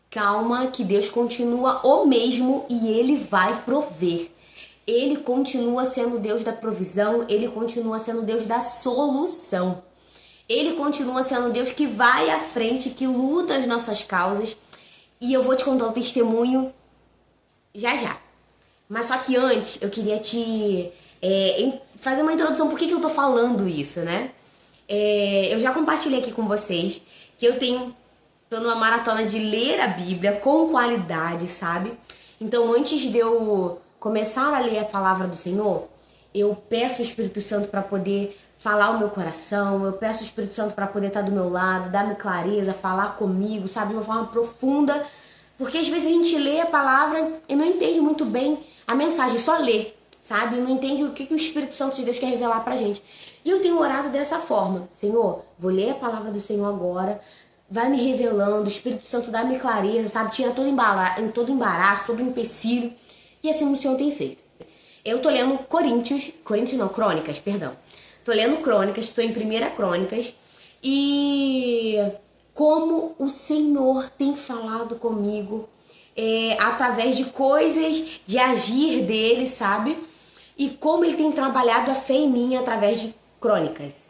Calma, que Deus continua o mesmo e Ele vai prover. Ele continua sendo o Deus da provisão, Ele continua sendo o Deus da solução. Ele continua sendo o Deus que vai à frente, que luta as nossas causas. E eu vou te contar um testemunho já já. Mas só que antes eu queria te fazer uma introdução por que eu tô falando isso, né? Eu já compartilhei aqui com vocês que tô numa maratona de ler a Bíblia com qualidade, sabe? Então antes de eu começar a ler a palavra do Senhor, eu peço o Espírito Santo para poder falar o meu coração, eu peço o Espírito Santo para poder estar do meu lado, dar-me clareza, falar comigo, sabe? De uma forma profunda. Porque às vezes a gente lê a palavra e não entende muito bem a mensagem, só lê, sabe? Não entende o que o Espírito Santo de Deus quer revelar pra gente. E eu tenho orado dessa forma. Senhor, vou ler a palavra do Senhor agora, vai me revelando, o Espírito Santo dá-me clareza, sabe? Tira todo embaraço, todo empecilho. E assim o Senhor tem feito. Eu tô lendo Crônicas, perdão. Tô lendo Crônicas, tô em 1 Crônicas e como o Senhor tem falado comigo através de coisas, de agir dele, sabe? E como ele tem trabalhado a fé em mim através de Crônicas.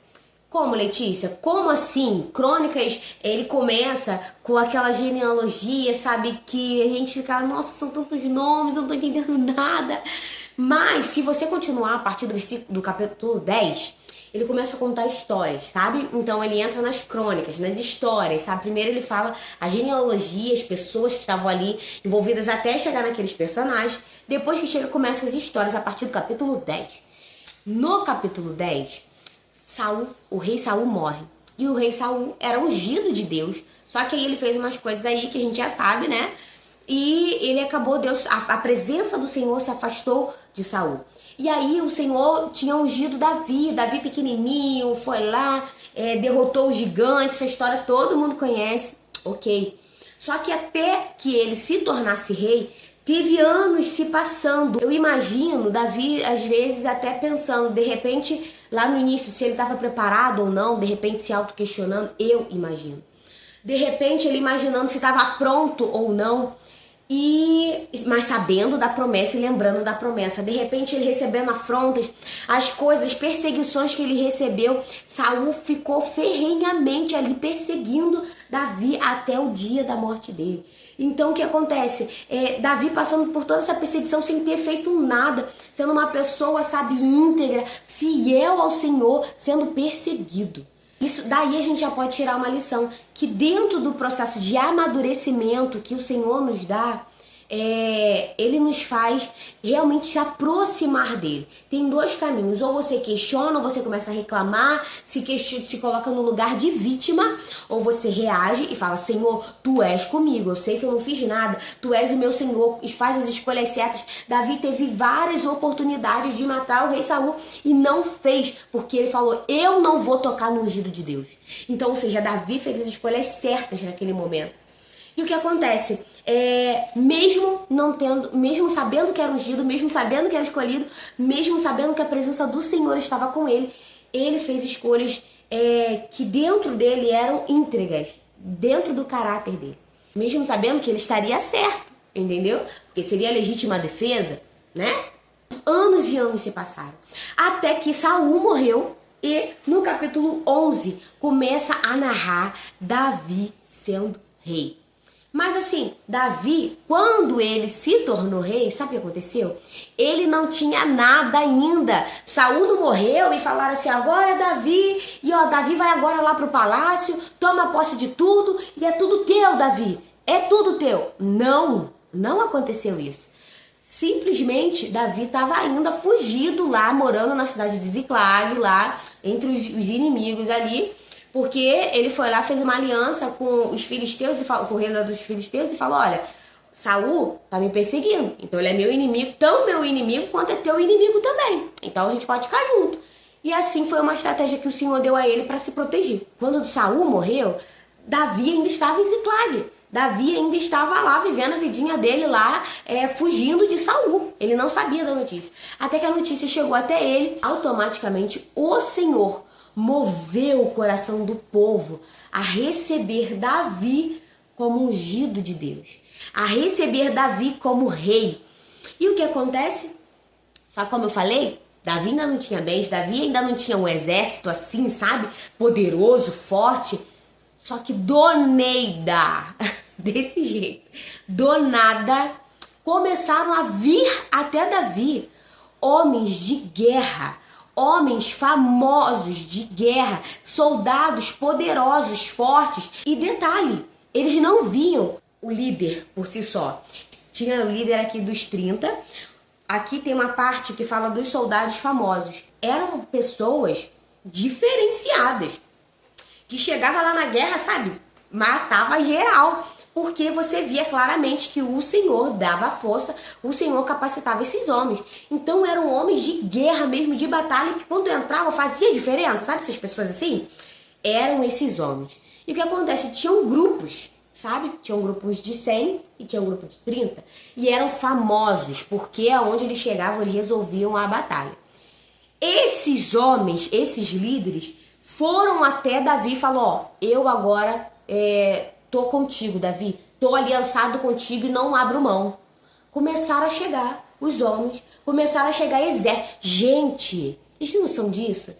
Como, Letícia? Como assim? Crônicas, ele começa com aquela genealogia, sabe? Que a gente fica, nossa, são tantos nomes, eu não tô entendendo nada. Mas, se você continuar a partir do capítulo 10, ele começa a contar histórias, sabe? Então ele entra nas crônicas, nas histórias, sabe? Primeiro ele fala a genealogia, as pessoas que estavam ali envolvidas até chegar naqueles personagens. Depois que chega, começa as histórias a partir do capítulo 10. No capítulo 10, o rei Saul morre. E o rei Saul era ungido de Deus. Só que aí ele fez umas coisas aí que a gente já sabe, né? E ele acabou, a presença do Senhor se afastou de Saul. E aí o Senhor tinha ungido Davi pequenininho, foi lá, derrotou o gigante, essa história todo mundo conhece, ok. Só que até que ele se tornasse rei, teve anos se passando. Eu imagino Davi, às vezes, até pensando, de repente, lá no início, se ele estava preparado ou não, de repente se auto-questionando, eu imagino. De repente ele imaginando se estava pronto ou não. Mas sabendo da promessa e lembrando da promessa. De repente ele recebendo afrontas, as coisas, perseguições que ele recebeu, Saul ficou ferrenhamente ali perseguindo Davi até o dia da morte dele. Então o que acontece? Davi passando por toda essa perseguição sem ter feito nada, sendo uma pessoa, sabe, íntegra, fiel ao Senhor, sendo perseguido. Isso daí a gente já pode tirar uma lição, que dentro do processo de amadurecimento que o Senhor nos dá, ele nos faz realmente se aproximar dele. Tem dois caminhos, ou você questiona, ou você começa a reclamar, se coloca no lugar de vítima, ou você reage e fala, Senhor, tu és comigo, eu sei que eu não fiz nada, tu és o meu Senhor, faz as escolhas certas. Davi teve várias oportunidades de matar o rei Saul e não fez, porque ele falou, eu não vou tocar no ungido de Deus. Então, ou seja, Davi fez as escolhas certas naquele momento. E o que acontece? Mesmo sabendo que era ungido, mesmo sabendo que era escolhido, mesmo sabendo que a presença do Senhor estava com ele, ele fez escolhas que dentro dele eram íntegras, dentro do caráter dele. Mesmo sabendo que ele estaria certo, entendeu? Porque seria legítima defesa, né? Anos e anos se passaram. Até que Saul morreu e no capítulo 11 começa a narrar Davi sendo rei. Mas assim, Davi, quando ele se tornou rei, sabe o que aconteceu? Ele não tinha nada ainda. Saul não morreu e falaram assim, agora é Davi, e Davi vai agora lá pro palácio, toma posse de tudo, e é tudo teu, Davi. É tudo teu. Não aconteceu isso. Simplesmente, Davi estava ainda fugido lá, morando na cidade de Ziclag, lá entre os inimigos ali, porque ele foi lá, fez uma aliança com os filisteus, com o rei dos filisteus, e falou, olha, Saul tá me perseguindo, então ele é meu inimigo, tão meu inimigo quanto é teu inimigo também. Então a gente pode ficar junto. E assim foi uma estratégia que o Senhor deu a ele para se proteger. Quando Saul morreu, Davi ainda estava em Ziclag. Davi ainda estava lá, vivendo a vidinha dele lá, fugindo de Saul. Ele não sabia da notícia. Até que a notícia chegou até ele, automaticamente o Senhor moveu o coração do povo a receber Davi como ungido de Deus, a receber Davi como rei. E o que acontece? Só como eu falei, Davi ainda não tinha bens, Davi ainda não tinha um exército assim, sabe? Poderoso, forte. Só que do nada, desse jeito, do nada, começaram a vir até Davi homens de guerra, homens famosos de guerra, soldados poderosos, fortes. E detalhe, eles não viam o líder por si só. Tinha o líder aqui dos 30. Aqui tem uma parte que fala dos soldados famosos. Eram pessoas diferenciadas, que chegavam lá na guerra, sabe? Matava geral. Porque você via claramente que o Senhor dava força, o Senhor capacitava esses homens. Então eram homens de guerra mesmo, de batalha, que quando entravam fazia diferença. Sabe essas pessoas assim? Eram esses homens. E o que acontece? Tinham grupos, sabe? Tinham grupos de 100 e tinha um grupo de 30. E eram famosos, porque aonde eles chegavam, eles resolviam a batalha. Esses homens, esses líderes, foram até Davi e falaram, ó, eu agora tô contigo, Davi, tô aliançado contigo e não abro mão. Começaram a chegar os homens, começaram a chegar exército. Gente, vocês têm noção disso?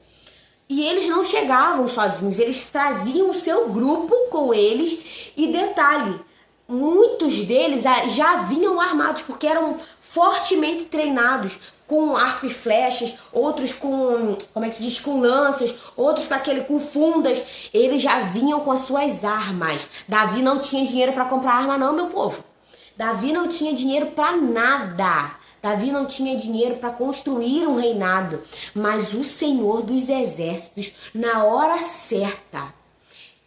E eles não chegavam sozinhos, eles traziam o seu grupo com eles. E detalhe, muitos deles já vinham armados, porque eram fortemente treinados, com arco e flechas, outros com, como é que se diz, com lanças, outros com fundas. Eles já vinham com as suas armas. Davi não tinha dinheiro para comprar arma não, meu povo. Davi não tinha dinheiro para nada. Davi não tinha dinheiro para construir um reinado. Mas o Senhor dos Exércitos, na hora certa,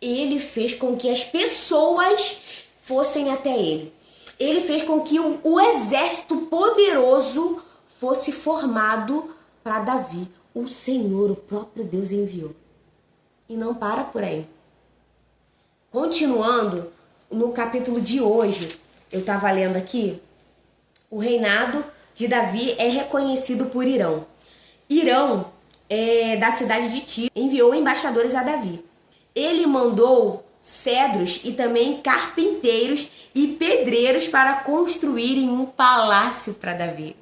ele fez com que as pessoas fossem até ele. Ele fez com que o exército poderoso fosse formado para Davi. O Senhor, o próprio Deus, enviou. E não para por aí. Continuando, no capítulo de hoje, eu estava lendo aqui, o reinado de Davi é reconhecido por Hirão. Hirão, da cidade de Tiro, enviou embaixadores a Davi. Ele mandou cedros e também carpinteiros e pedreiros para construírem um palácio para Davi.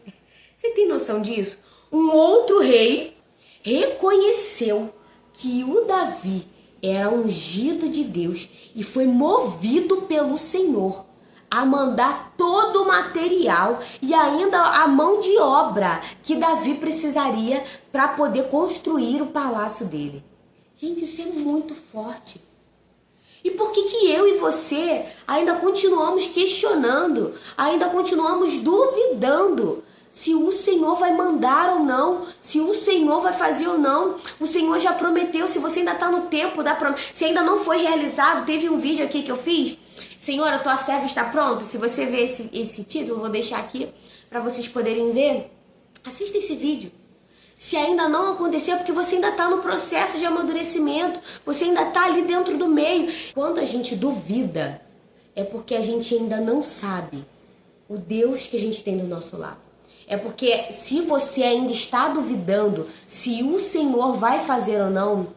Você tem noção disso? Um outro rei reconheceu que o Davi era ungido de Deus e foi movido pelo Senhor a mandar todo o material e ainda a mão de obra que Davi precisaria para poder construir o palácio dele. Gente, isso é muito forte. E por que eu e você ainda continuamos questionando, ainda continuamos duvidando se o Senhor vai mandar ou não, se o Senhor vai fazer ou não? O Senhor já prometeu, se você ainda está no tempo da promessa, se ainda não foi realizado. Teve um vídeo aqui que eu fiz, Senhor, a tua serva está pronta. Se você ver esse título, eu vou deixar aqui para vocês poderem ver. Assista esse vídeo. Se ainda não aconteceu, é porque você ainda está no processo de amadurecimento, você ainda está ali dentro do meio. Quando a gente duvida, é porque a gente ainda não sabe o Deus que a gente tem do nosso lado. É porque se você ainda está duvidando se o Senhor vai fazer ou não,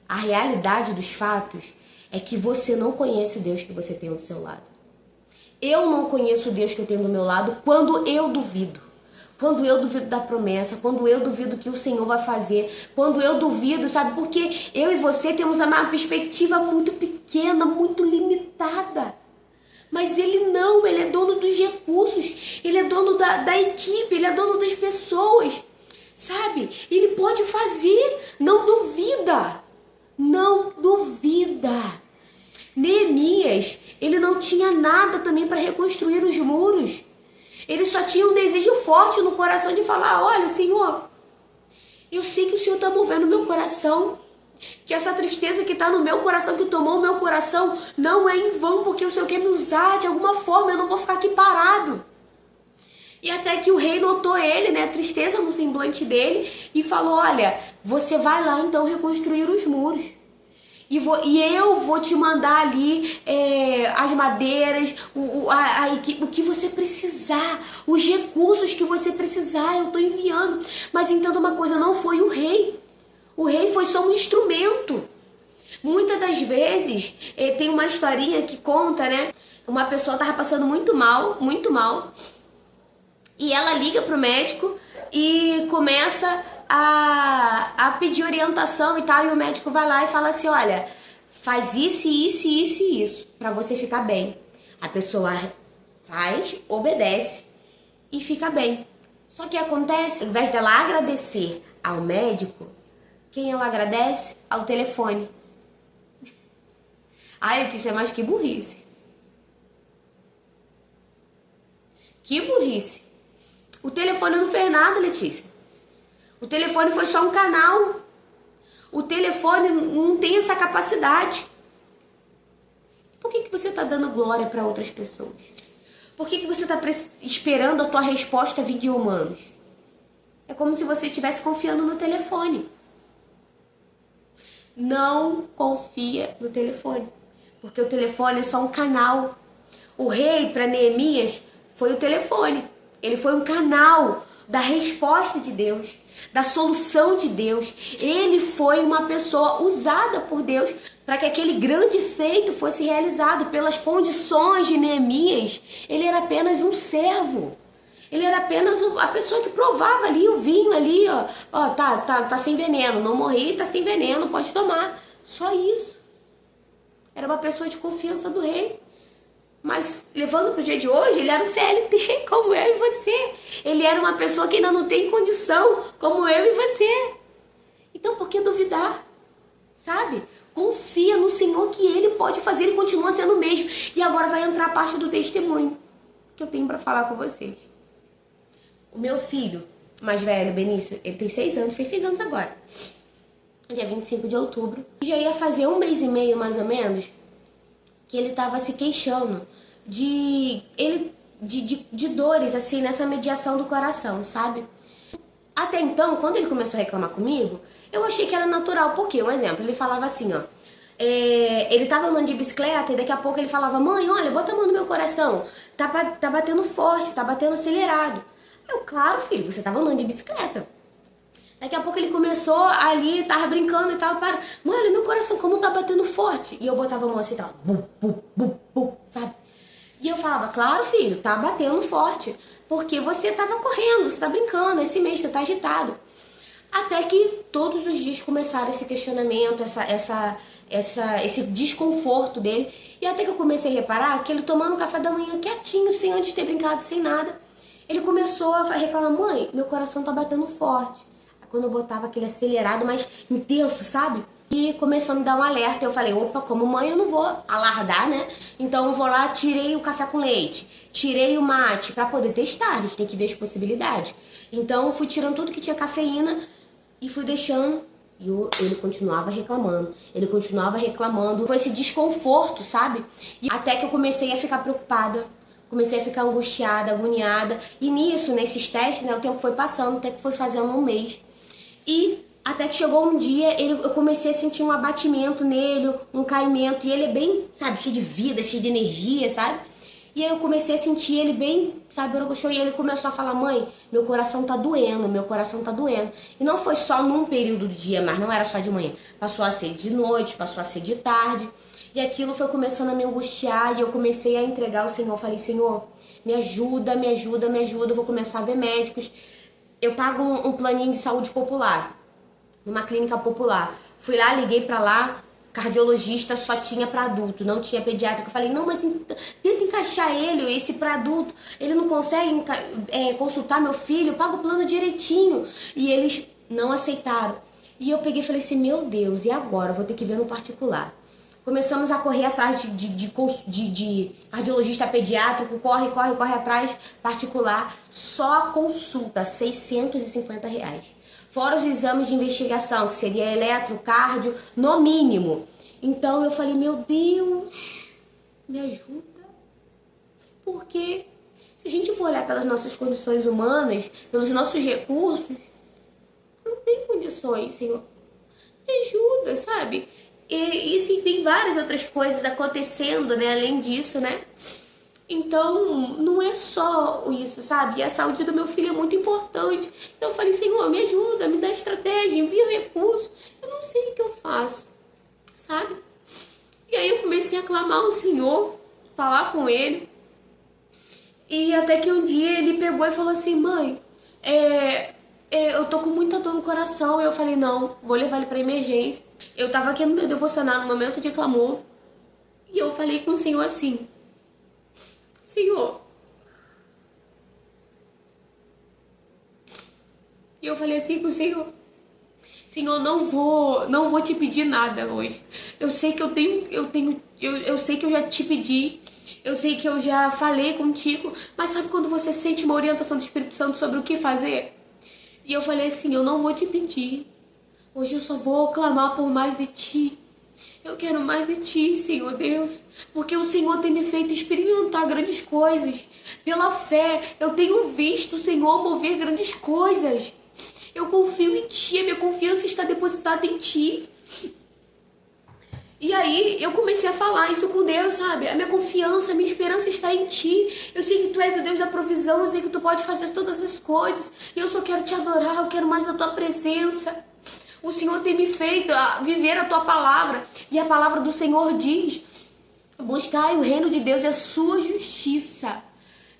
a realidade dos fatos é que você não conhece o Deus que você tem do seu lado. Eu não conheço o Deus que eu tenho do meu lado quando eu duvido. Quando eu duvido da promessa, quando eu duvido que o Senhor vai fazer, quando eu duvido, sabe? Porque eu e você temos uma perspectiva muito pequena, muito limitada. Mas ele não, ele é dono dos recursos, ele é dono da equipe, ele é dono das pessoas, sabe? Ele pode fazer, não duvida, não duvida. Neemias, ele não tinha nada também para reconstruir os muros. Ele só tinha um desejo forte no coração de falar, olha, Senhor, eu sei que o Senhor está movendo o meu coração, que essa tristeza que está no meu coração, que tomou o meu coração, não é em vão, porque o Senhor quer me usar de alguma forma, eu não vou ficar aqui parado. E até que o rei notou ele, né, a tristeza no semblante dele, e falou, olha, você vai lá então reconstruir os muros. E eu vou te mandar ali as madeiras, o que você precisar, os recursos que você precisar, eu estou enviando. Mas entenda uma coisa, não foi o rei. O rei foi só um instrumento. Muitas das vezes, tem uma historinha que conta, né? Uma pessoa tava passando muito mal, e ela liga pro médico e começa a pedir orientação e tal, e o médico vai lá e fala assim, olha, faz isso, isso, isso e isso, pra você ficar bem. A pessoa faz, obedece e fica bem. Só que acontece, ao invés dela agradecer ao médico, quem ela agradece? Ao telefone. Ai, Letícia, mas que burrice. Que burrice. O telefone não fez nada, Letícia. O telefone foi só um canal. O telefone não tem essa capacidade. Por que você está dando glória para outras pessoas? Por que você está esperando a tua resposta vir de humanos? É como se você estivesse confiando no telefone. Não confia no telefone, porque o telefone é só um canal. O rei, para Neemias, foi o telefone. Ele foi um canal da resposta de Deus, da solução de Deus. Ele foi uma pessoa usada por Deus para que aquele grande feito fosse realizado. Pelas condições de Neemias, ele era apenas um servo. Ele era apenas a pessoa que provava ali o vinho ali, ó, tá sem veneno, não morri, tá sem veneno, pode tomar. Só isso. Era uma pessoa de confiança do rei. Mas levando pro dia de hoje, ele era um CLT, como eu e você. Ele era uma pessoa que ainda não tem condição, como eu e você. Então por que duvidar? Sabe? Confia no Senhor que Ele pode fazer e continua sendo o mesmo. E agora vai entrar a parte do testemunho que eu tenho para falar com vocês. O meu filho mais velho, Benício, ele tem 6 anos, fez 6 anos agora. Dia 25 de outubro. Já ia fazer 1 mês e meio, mais ou menos, que ele tava se queixando de dores, assim, nessa mediação do coração, sabe? Até então, quando ele começou a reclamar comigo, eu achei que era natural. Por quê? Um exemplo, ele falava assim, ó. Ele tava andando de bicicleta e daqui a pouco ele falava, mãe, olha, bota a mão no meu coração. Tá batendo forte, tá batendo acelerado. Eu, claro, filho, você tava andando de bicicleta. Daqui a pouco ele começou ali, tava brincando e tal, para, mãe, olha meu coração, como tá batendo forte. E eu botava a mão assim, tava, bum, bum, bum, bum, sabe? E eu falava, claro, filho, tá batendo forte. Porque você tava correndo, você tá brincando, esse mês você tá agitado. Até que todos os dias começaram esse questionamento, esse desconforto dele. E até que eu comecei a reparar que ele tomando café da manhã quietinho, sem antes ter brincado, sem nada. Ele começou a reclamar, mãe, meu coração tá batendo forte. Aí quando eu botava aquele acelerado, mais intenso, sabe? E começou a me dar um alerta. Eu falei, opa, como mãe eu não vou alardar, né? Então eu vou lá, tirei o café com leite, tirei o mate, pra poder testar, a gente tem que ver as possibilidades. Então eu fui tirando tudo que tinha cafeína e fui deixando. E ele continuava reclamando. Ele continuava reclamando com esse desconforto, sabe? E até que eu comecei a ficar preocupada. Comecei a ficar angustiada, agoniada. E nisso, nesses testes, né, o tempo foi passando, até que foi fazendo 1 mês. E até que chegou um dia, eu comecei a sentir um abatimento nele, um caimento. E ele é bem, sabe, cheio de vida, cheio de energia, sabe? E aí eu comecei a sentir ele bem, sabe, e ele começou a falar, mãe, meu coração tá doendo, meu coração tá doendo. E não foi só num período do dia, mas não era só de manhã. Passou a ser de noite, passou a ser de tarde. E aquilo foi começando a me angustiar e eu comecei a entregar ao Senhor. Falei, Senhor, me ajuda, me ajuda, me ajuda. Eu vou começar a ver médicos. Eu pago um planinho de saúde popular, numa clínica popular. Fui lá, liguei pra lá, cardiologista só tinha pra adulto, não tinha pediatra. Eu falei, não, mas tenta encaixar ele, esse pra adulto. Ele não consegue consultar meu filho, eu pago o plano direitinho. E eles não aceitaram. E eu peguei e falei assim, meu Deus, e agora? Eu vou ter que ver no particular. Começamos a correr atrás de cardiologista pediátrico, corre atrás, particular, só consulta, R$650. Fora os exames de investigação, que seria eletro, cardio, no mínimo. Então eu falei, meu Deus, me ajuda. Porque se a gente for olhar pelas nossas condições humanas, pelos nossos recursos, não tem condições, Senhor. Me ajuda, sabe? E sim, tem várias outras coisas acontecendo, né? Além disso, né? Então, não é só isso, sabe? E a saúde do meu filho é muito importante. Então eu falei, Senhor, me ajuda, me dá estratégia, envia recurso. Eu não sei o que eu faço, sabe? E aí eu comecei a clamar ao Senhor, falar com Ele. E até que um dia ele pegou e falou assim, mãe, eu tô com muita dor no coração. Eu falei, não, vou levar ele pra emergência. Eu tava aqui no meu devocional, no momento de clamor. E eu falei com o Senhor assim, Senhor. E eu falei assim com o Senhor, Senhor, não vou te pedir nada hoje. Eu sei que eu sei que eu já te pedi. Eu sei que eu já falei contigo, mas sabe quando você sente uma orientação do Espírito Santo sobre o que fazer? E eu falei assim, eu não vou te pedir. Hoje eu só vou clamar por mais de ti. Eu quero mais de ti, Senhor Deus, porque o Senhor tem me feito experimentar grandes coisas. Pela fé, eu tenho visto o Senhor mover grandes coisas. Eu confio em ti, a minha confiança está depositada em ti. E aí eu comecei a falar isso com Deus, sabe? A minha confiança, a minha esperança está em ti. Eu sei que tu és o Deus da provisão, eu sei que tu pode fazer todas as coisas. E eu só quero te adorar, eu quero mais da tua presença. O Senhor tem me feito viver a tua palavra. E a palavra do Senhor diz, buscai o reino de Deus e a sua justiça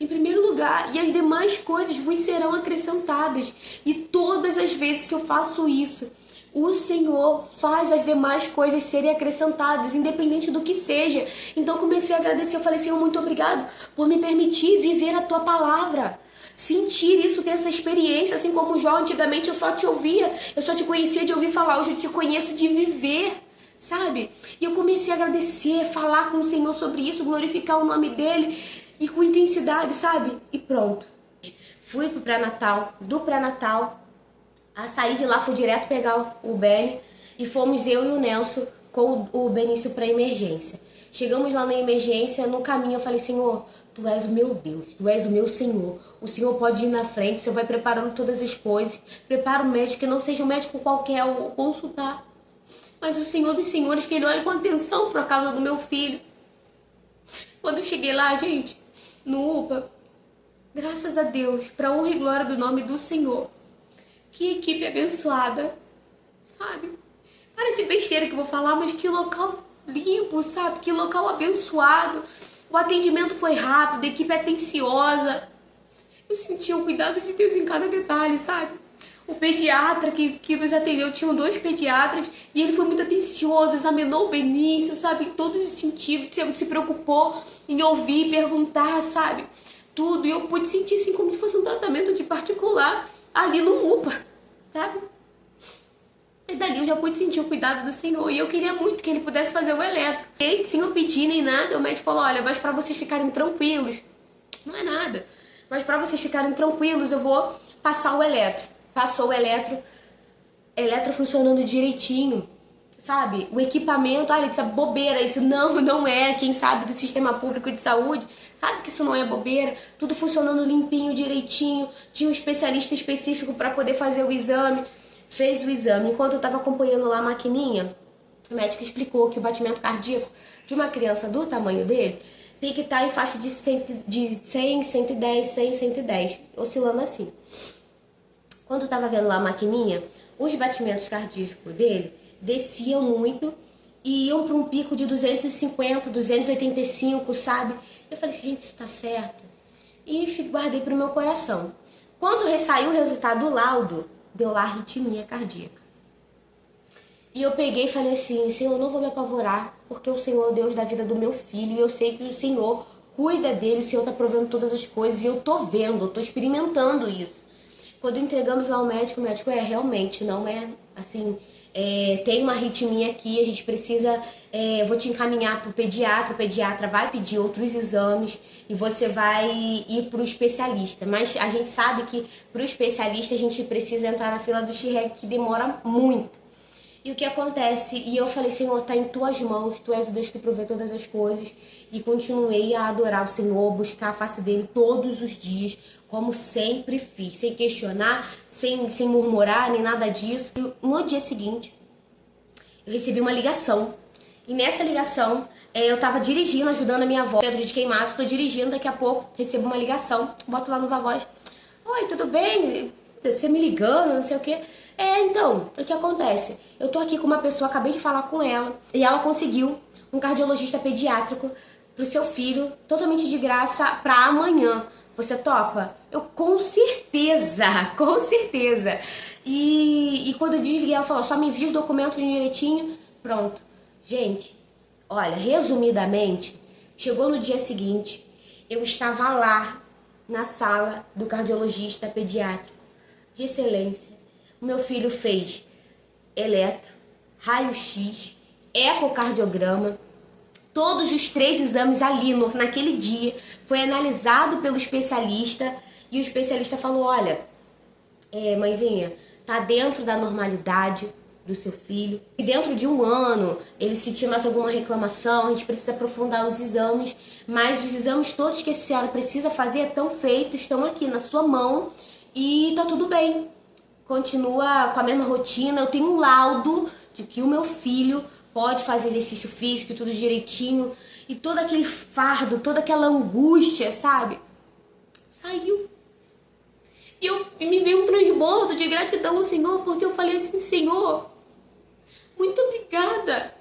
em primeiro lugar, e as demais coisas vos serão acrescentadas. E todas as vezes que eu faço isso, o Senhor faz as demais coisas serem acrescentadas, independente do que seja. Então comecei a agradecer, eu falei, Senhor, muito obrigado por me permitir viver a tua palavra. Sentir isso, ter essa experiência, assim como Jó, antigamente eu só te ouvia, eu só te conhecia de ouvir falar, hoje eu te conheço de viver, sabe? E eu comecei a agradecer, falar com o Senhor sobre isso, glorificar o nome dele, e com intensidade, sabe? E pronto. Fui pro pré-natal, do pré-natal, a sair de lá, fui direto pegar o Beni, e fomos eu e o Nelson com o Benício pra emergência. Chegamos lá na emergência, no caminho eu falei, Senhor, tu és o meu Deus, tu és o meu Senhor. O Senhor pode ir na frente, o Senhor vai preparando todas as coisas. Prepara o médico, que não seja um médico qualquer ou consultar. Mas o Senhor dos Senhores, que Ele olhe com atenção por causa do meu filho. Quando eu cheguei lá, gente, no UPA, graças a Deus, para honra e glória do nome do Senhor. Que equipe abençoada, sabe? Parece besteira que eu vou falar, mas que local limpo, sabe? Que local abençoado. O atendimento foi rápido, a equipe atenciosa. Eu senti o cuidado de Deus em cada detalhe, sabe? O pediatra que nos atendeu, tinham 2 pediatras, e ele foi muito atencioso, examinou o Benício, sabe? Em todos os sentidos, se preocupou em ouvir, perguntar, sabe? Tudo. E eu pude sentir assim como se fosse um tratamento de particular ali no UPA, sabe? E dali eu já pude sentir o cuidado do Senhor. E eu queria muito que ele pudesse fazer o eletro. E sem eu pedir nem nada, o médico falou, olha, mas pra vocês ficarem tranquilos, não é nada, mas pra vocês ficarem tranquilos, eu vou passar o eletro. Passou o eletro funcionando direitinho, sabe? O equipamento, olha, isso é bobeira, isso não é. Quem sabe do sistema público de saúde sabe que isso não é bobeira. Tudo funcionando limpinho, direitinho. Tinha um especialista específico para poder fazer o exame. Fez o exame. Enquanto eu estava acompanhando lá a maquininha, o médico explicou que o batimento cardíaco de uma criança do tamanho dele tem que estar em faixa de 100, 110, 100, 110, oscilando assim. Quando eu tava vendo lá a maquininha, os batimentos cardíacos dele desciam muito e iam para um pico de 250, 285, sabe? Eu falei assim, gente, isso tá certo. E guardei pro meu coração. Quando saiu o resultado do laudo, deu lá arritmia cardíaca. E eu peguei e falei assim, Senhor, eu não vou me apavorar, porque o Senhor é o Deus da vida do meu filho, e eu sei que o Senhor cuida dele, o Senhor tá provendo todas as coisas, e eu tô vendo, eu tô experimentando isso. Quando entregamos lá ao médico, o médico, realmente, não é assim, tem uma arritmia aqui, a gente precisa, vou te encaminhar pro pediatra, o pediatra vai pedir outros exames e você vai ir pro especialista. Mas a gente sabe que pro especialista a gente precisa entrar na fila do X-Reg, que demora muito. E o que acontece? E eu falei, Senhor, tá em tuas mãos, tu és o Deus que provê todas as coisas. E continuei a adorar o Senhor, buscar a face dele todos os dias, como sempre fiz, sem questionar, sem murmurar, nem nada disso. E no dia seguinte, eu recebi uma ligação. E nessa ligação, eu tava dirigindo, ajudando a minha avó, Centro de Queimados, tô dirigindo, daqui a pouco recebo uma ligação, boto lá no Voz. Oi, tudo bem? Você me ligando, não sei o quê. Então, o que acontece? Eu tô aqui com uma pessoa, acabei de falar com ela, e ela conseguiu um cardiologista pediátrico pro seu filho, totalmente de graça, pra amanhã. Você topa? Eu, com certeza, com certeza. E quando eu desliguei, ela falou, só me envia os documentos direitinho, pronto. Gente, olha, resumidamente, chegou no dia seguinte, eu estava lá, na sala do cardiologista pediátrico, de excelência. O meu filho fez eletro, raio-x, ecocardiograma, todos os 3 exames ali naquele dia, foi analisado pelo especialista e o especialista falou, olha, mãezinha, tá dentro da normalidade do seu filho. E dentro de 1 ano, ele sentir mais alguma reclamação, a gente precisa aprofundar os exames, mas os exames todos que a senhora precisa fazer estão feitos, estão aqui na sua mão e tá tudo bem. Continua com a mesma rotina, eu tenho um laudo de que o meu filho pode fazer exercício físico, tudo direitinho, e todo aquele fardo, toda aquela angústia, sabe? Saiu. E me veio um transbordo de gratidão ao Senhor, porque eu falei assim, Senhor, muito obrigada,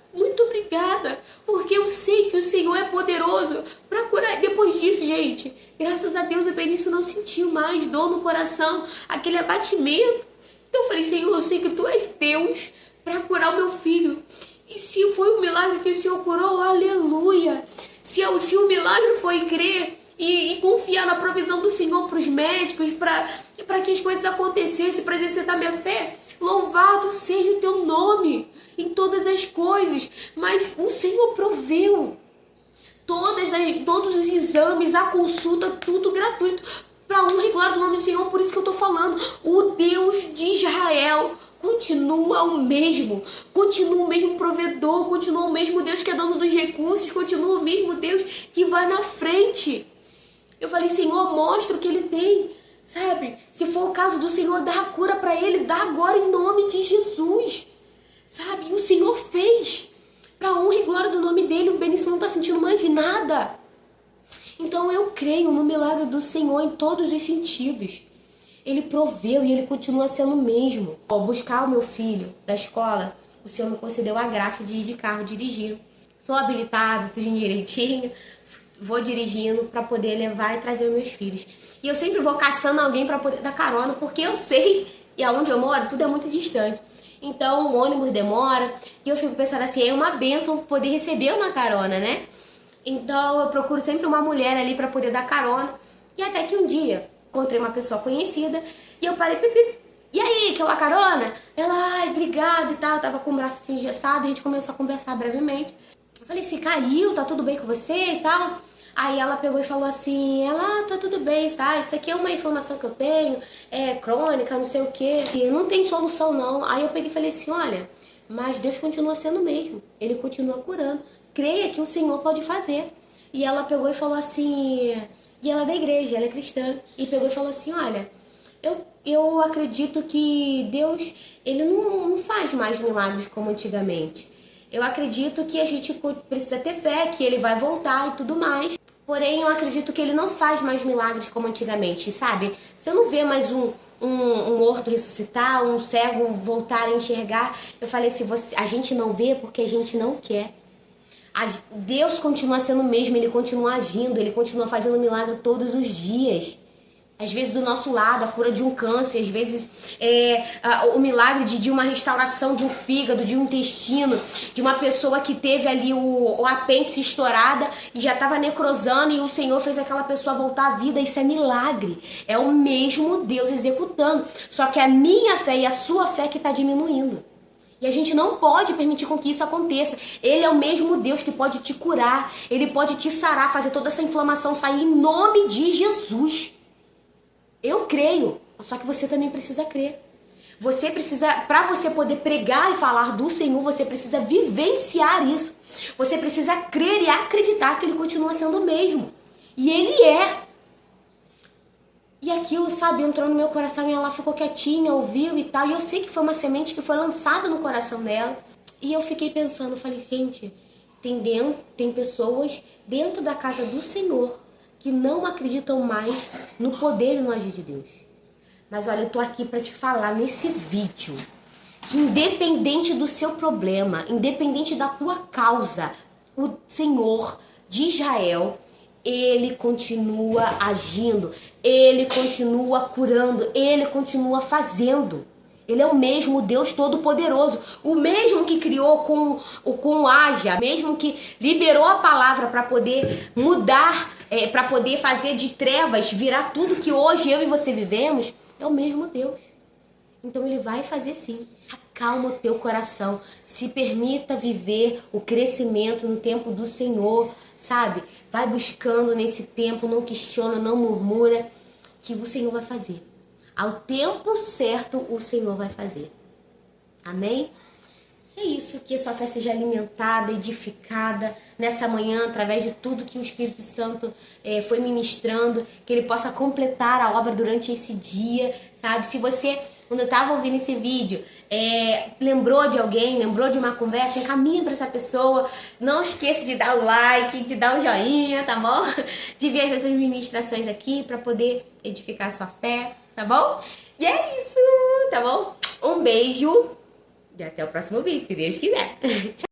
porque eu sei que o Senhor é poderoso para curar. Depois disso, gente, graças a Deus, o Benício não sentiu mais dor no coração, aquele abatimento. Então eu falei, Senhor, eu sei que Tu és Deus para curar o meu filho. E se foi um milagre que o Senhor curou, aleluia. Se o milagre foi crer e confiar na provisão do Senhor para os médicos, para que as coisas acontecessem, para exercitar minha fé, louvado seja o Teu nome em todas as coisas. Mas o Senhor proveu todos os exames, a consulta, tudo gratuito, para honra e glória do nome do Senhor. Por isso que eu estou falando, o Deus de Israel continua o mesmo provedor, continua o mesmo Deus que é dono dos recursos, continua o mesmo Deus que vai na frente. Eu falei, Senhor, mostra o que Ele tem, sabe? Se for o caso do Senhor, dá a cura para ele, dá agora em nome de Jesus, sabe? E o Senhor fez, para honra e glória do nome dEle. O Benício não está sentindo mais nada. Então eu creio no milagre do Senhor em todos os sentidos. Ele proveu e Ele continua sendo o mesmo. Ao buscar o meu filho da escola, o Senhor me concedeu a graça de ir de carro dirigindo. Sou habilitada, tudo direitinho, vou dirigindo para poder levar e trazer os meus filhos. E eu sempre vou caçando alguém para poder dar carona, porque eu sei, e aonde eu moro, tudo é muito distante. Então o ônibus demora, e eu fico pensando assim, é uma bênção poder receber uma carona, né? Então eu procuro sempre uma mulher ali para poder dar carona. E até que um dia encontrei uma pessoa conhecida e eu parei, e aí, quer uma carona? Ela, ai, obrigada e tal. Eu tava com o braço assim engessado e a gente começou a conversar brevemente. Eu falei, se caiu, tá tudo bem com você e tal? Aí ela pegou e falou assim, tá tudo bem, tá? Isso aqui é uma inflamação que eu tenho, é crônica, não sei o quê. E não tem solução não. Aí eu peguei e falei assim, olha, mas Deus continua sendo o mesmo. Ele continua curando. Creia que o Senhor pode fazer. E ela pegou e falou assim, e ela é da igreja, ela é cristã. E pegou e falou assim, olha, eu acredito que Deus, Ele não faz mais milagres como antigamente. Eu acredito que a gente precisa ter fé, que Ele vai voltar e tudo mais. Porém, eu acredito que Ele não faz mais milagres como antigamente, sabe? Você não vê mais um morto ressuscitar, um cego voltar a enxergar. Eu falei assim, a gente não vê porque a gente não quer. Deus continua sendo o mesmo, Ele continua agindo, Ele continua fazendo milagre todos os dias. Às vezes do nosso lado, a cura de um câncer, às vezes o milagre de uma restauração de um fígado, de um intestino, de uma pessoa que teve ali o apêndice estourada e já estava necrosando e o Senhor fez aquela pessoa voltar à vida. Isso é milagre, é o mesmo Deus executando, só que a minha fé e a sua fé que está diminuindo. E a gente não pode permitir com que isso aconteça. Ele é o mesmo Deus que pode te curar, Ele pode te sarar, fazer toda essa inflamação sair em nome de Jesus. Eu creio, só que você também precisa crer. Você precisa, para você poder pregar e falar do Senhor, você precisa vivenciar isso. Você precisa crer e acreditar que Ele continua sendo o mesmo. E Ele é. E aquilo, sabe, entrou no meu coração e ela ficou quietinha, ouviu e tal. E eu sei que foi uma semente que foi lançada no coração dela. E eu fiquei pensando, falei, gente, tem pessoas dentro da casa do Senhor que não acreditam mais no poder e no agir de Deus. Mas olha, eu tô aqui para te falar nesse vídeo que independente do seu problema, independente da tua causa, o Senhor de Israel, Ele continua agindo, Ele continua curando, Ele continua fazendo. Ele é o mesmo Deus Todo-Poderoso, o mesmo que criou com o haja, mesmo que liberou a palavra para poder mudar, para poder fazer de trevas virar tudo que hoje eu e você vivemos, é o mesmo Deus. Então Ele vai fazer sim. Acalma o teu coração, se permita viver o crescimento no tempo do Senhor, sabe? Vai buscando nesse tempo, não questiona, não murmura, que o Senhor vai fazer. Ao tempo certo, o Senhor vai fazer. Amém? É isso, que a sua fé seja alimentada, edificada nessa manhã, através de tudo que o Espírito Santo foi ministrando, que Ele possa completar a obra durante esse dia, sabe? Se você, quando eu estava ouvindo esse vídeo, lembrou de alguém, lembrou de uma conversa, encaminha para essa pessoa. Não esqueça de dar o like, de dar o joinha, tá bom? De ver as outras ministrações aqui para poder edificar a sua fé, tá bom? E é isso, tá bom? Um beijo e até o próximo vídeo, se Deus quiser. Tchau!